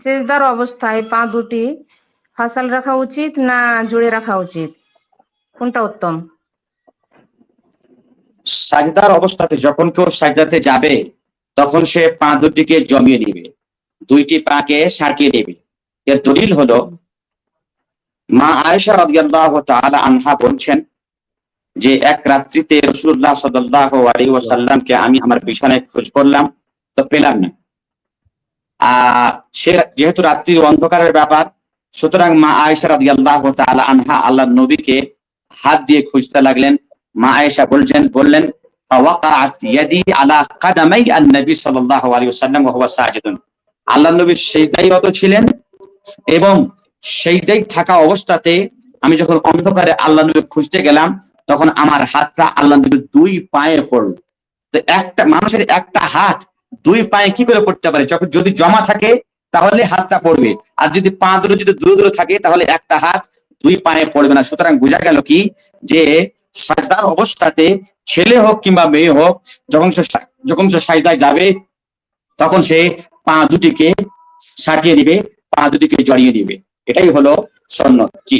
সেজদার অবস্থায় পা দুটি ফাসাল রাখা উচিত না জুড়ে রাখা উচিত, কোনটা উত্তম? সাজদার অবস্থাতে যখন কেউ সাজদাতে যাবে তখন সে পা দুটিকে জমিয়ে নিবে, দুইটি পাকে সাঁটিয়ে নেবে। এর দলিল হলো মা আয়েশা রাদিয়াল্লাহু তাআলা আনহা বলছেন যে এক রাত্রিতে রাসূলুল্লাহ সাল্লাল্লাহু আলাইহি ওয়াসাল্লামকে আমি আমার বিছানায় খোঁজ করলাম, তো পেলাম না। সে যেহেতু রাত্রি অন্ধকারের ব্যাপার, সুতরাং মা আয়েশা রাদিয়াল্লাহু তাআলা আনহা আল্লাহর নবীকে হাত দিয়ে খুঁজতে লাগলেন। মা আয়েশা বললেন ফাওয়াকাত ইয়াদি আলা কাদামাই আন-নবী সাল্লাল্লাহু আলাইহি ওয়াসাল্লাম ওয়া হুয়া সাজিদুন। আল্লাহর নবী সিজদায়রত ছিলেন এবং সিজদায় থাকা অবস্থাতে আমি যখন অন্ধকারে আল্লাহর নবী খুঁজতে গেলাম তখন আমার হাতটা আল্লাহর নবীর দুই পায়ে পড়ল। তো একটা মানুষের একটা হাত দুই পায়ে কি করে পড়তে পারে? যখন যদি জমা থাকে তাহলে হাতটা পড়বে, আর যদি পা দুটো যদি দূরে দূরে থাকে তাহলে একটা হাত দুই পায়ে পড়বে না। সুতরাং বোঝা গেল কি যে সাজদার অবস্থাতে ছেলে হোক কিংবা মেয়ে হোক, যখন সে সাজদায় যাবে তখন সে পা দুটিকে সাটিয়ে দিবে, পা দুটিকে জড়িয়ে দিবে। এটাই হলো সুন্নাত। জি।